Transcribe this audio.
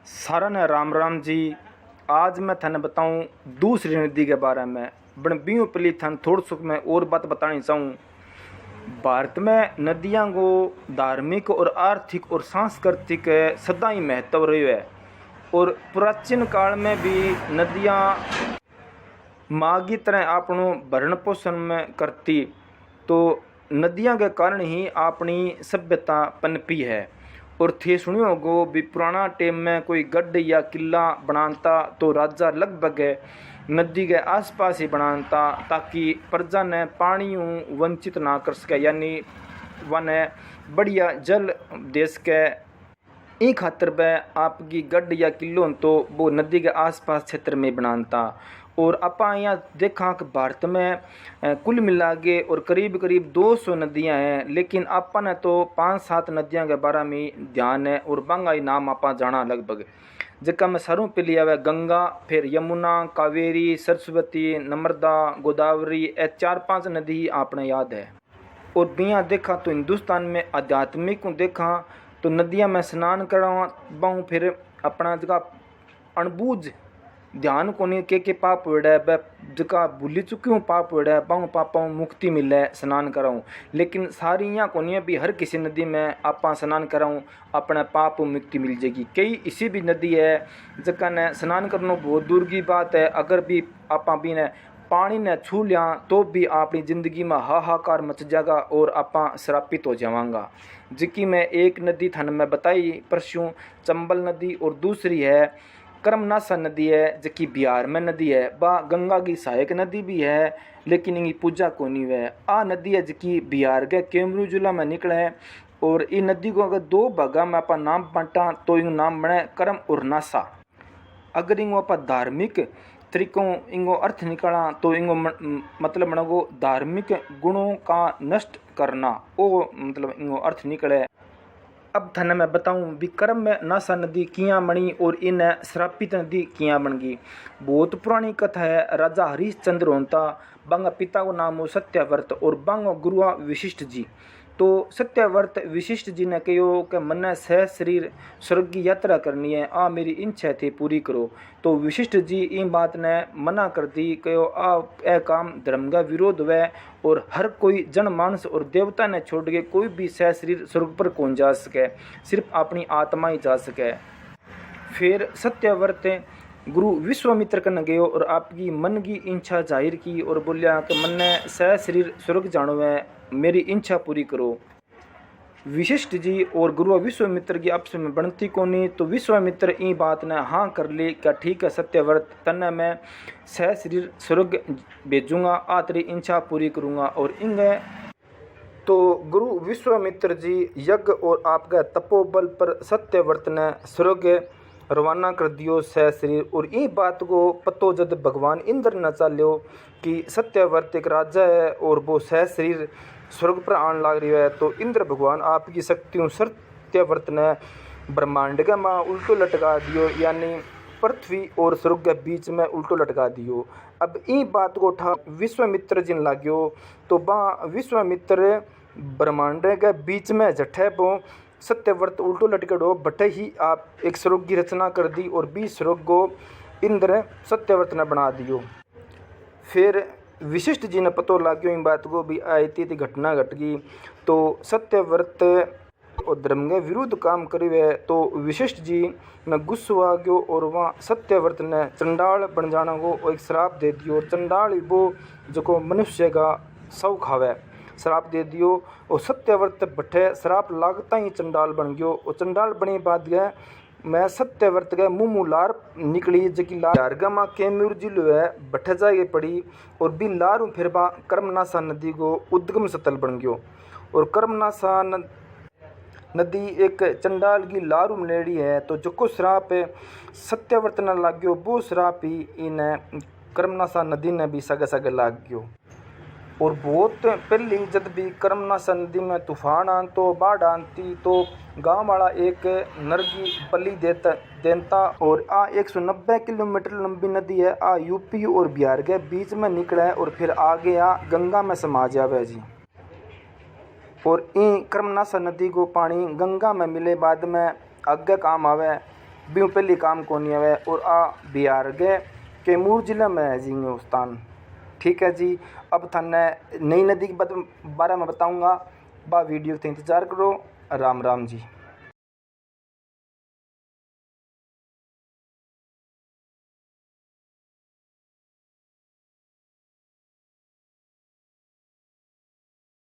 सारा ने राम राम जी। आज मैं थाने बताऊं दूसरी नदी के बारे में। बन बीऊ पली थान थोड़ सुख में और बात बतानी चाहूँ। भारत में नदियां को धार्मिक और आर्थिक और सांस्कृतिक सदा ही महत्व रही है। और प्राचीन काल में भी नदियां माँ की तरह आपनो भरण पोषण में करती, तो नदियां के कारण ही अपनी सभ्यता पनपी है। और थे सुनियो होगो भी पुराना टाइम में कोई गढ़ या किला बनाता तो राजा लगभग नदी के आसपास ही बनाता, ताकि प्रजा ने पानी वंचित ना कर सके, यानी वन बढ़िया जल देश के ई खातर वह आपकी गढ़ या किलो तो वो नदी के आसपास क्षेत्र में बनाता। और अपा यहाँ देखा कि भारत में कुल मिला के और करीब करीब 200 नदियाँ हैं, लेकिन आपा ने तो 5-7 नदियाँ के बारे में ध्यान है और बांगा ही नाम आपा जाना लगभग। जिका में सारों पे लिया हुआ गंगा, फिर यमुना, कावेरी, सरस्वती, नर्मदा, गोदावरी, ये 4-5 नदी आपने याद है। और बिया देखा तो हिंदुस्तान में आध्यात्मिक को देखा तो नदियाँ में स्नान करवाऊँ, फिर अपना जगह अणबूझ ध्यान को नहीं के पाप वेड़ा है जगह भूली चुकी हूँ पाप वेड़ा है पाऊँ पापा मुक्ति मिले स्नान कराऊँ। लेकिन सारी यहाँ को नहीं भी हर किसी नदी में आपा स्नान कराऊँ अपने पाप मुक्ति मिल जाएगी। कई इसी भी नदी है जगह ने स्नान करना बहुत दूर की बात है, अगर भी आपा भी ने पानी ने छू लिया तो भी अपनी ज़िंदगी में हाहाकार मच जाएगा और आपा श्रापित हो जावांगा। जिकी में एक नदी थाने में बताई परसों चंबल नदी, और दूसरी है कर्मनाशा नदी है जबकि बिहार में नदी है। बा गंगा की सहायक नदी भी है लेकिन इनकी पूजा को नहीं है। आ नदी है जबकि बिहार के कैमरू जिला में निकले है। और ये नदी को अगर 2 भागा में आप नाम बांटा तो इन नाम बने कर्म और नाशा। अगर इनको आप धार्मिक तरीकों इनको अर्थ निकाला तो इनको मतलब बनेगो धार्मिक गुणों का नष्ट करना, वो मतलब इनको अर्थ निकले। अब थाने मैं बताऊं विक्रम में नासा नदी किया बनी और इन श्रापित नदी किया बन गई। बहुत पुरानी कथा है। राजा हरिश्चंद्र होता, बांगा पिता को नाम हो सत्यव्रत और बांगा गुरुआ विशिष्ट जी। तो सत्यव्रत विशिष्ट जी ने कहो कि मन्ने सह शरीर स्वर्ग की यात्रा करनी है, आ मेरी इच्छा थी पूरी करो। तो विशिष्ट जी इन बात ने मना कर दी, कहो आ ए काम धर्म का विरोध हुआ और हर कोई जनमानस और देवता ने छोड़ के कोई भी सह शरीर स्वर्ग पर कौन जा सके, सिर्फ अपनी आत्मा ही जा सके। फिर सत्यव्रत गुरु विश्वामित्र कन गयो और आपकी मन की इच्छा जाहिर की और बोलिया कि मन्ने सह शरीर स्वर्ग जानो है, मेरी इच्छा पूरी करो। विशिष्ट जी और गुरु विश्वामित्र की आपस में बनती कोनी, तो विश्वामित्र ई बात ने हाँ कर ली क्या ठीक है सत्यव्रत तन्ने मैं सह शरीर स्वर्ग भेजूंगा, आ तेरी इच्छा पूरी करूँगा। और इंगे तो गुरु विश्वामित्र जी यज्ञ और आपका तपोबल पर सत्यव्रत ने स्वर्ग रवाना कर दियो सह शरीर। और ये बात को पतो जब भगवान इंद्र न चाल्यो कि सत्यव्रत एक राजा है और वो सह शरीर स्वर्ग पर आने लग रही है, तो इंद्र भगवान आपकी शक्तियों सत्यव्रत ने ब्रह्मांड का माँ उल्टो लटका दियो, यानी पृथ्वी और स्वर्ग के बीच में उल्टो लटका दियो। अब ये बात को उठा विश्वामित्र जिन लाग्यो, तो वहाँ विश्वामित्र ब्रह्मांड के बीच में जठे पो सत्यव्रत उल्टो लटकड़ो बटे ही आप एक स्वर्ग की रचना कर दी और 20 स्वर्ग को इंद्र सत्यव्रत ने बना दियो। फिर विशिष्ट जी ने पतो लाग्यो इन बात को भी आई थी घटना घट गई, तो सत्यव्रत और धर्म के विरुद्ध काम करिए। तो विशिष्ट जी ने गुस्सा आ गयो और वहाँ सत्यव्रत ने चंडाल बन जाना को एक श्राप दे दियो। और चंडाल वो जो मनुष्य का सौ खावे श्राप दे दियो और सत्यव्रत बठे श्राप लागता ही चंडाल बन गयो। और चंडाल बने बाद गए मैं सत्यव्रत के मुँह लार निकली जबकि लार गमा कैमूर जिलो है बठे जाए पड़ी और भी लार फिर बा कर्मनाशा नदी को उद्गम स्थल बन गयो। और कर्मनाशा नदी एक चंडाल की लारू मलेड़ी है, तो जो को श्राप सत्यव्रत न लाग गयो वो श्राप ही इन कर्मनाशा नदी ने भी सगे सगे लाग गयो। और बहुत पहले जब भी कर्मनाशा नदी में तूफान आन तो बाढ़ आती तो गांव वाला एक नर की बलि देता। और आ 190 किलोमीटर लंबी नदी है, आ यूपी और बिहार के बीच में निकले और फिर आगे आ गंगा में समा जावे जी। और इन कर्मनाशा नदी को पानी गंगा में मिले बाद में आगे काम आवे बीऊ पहली काम को नहीं है और आ बिहार के कैमूर जिले में है जी वो स्थान। ठीक है जी, अब थाने नई नदी के बारे में बताऊंगा। बा वीडियो का इंतज़ार करो। राम राम जी।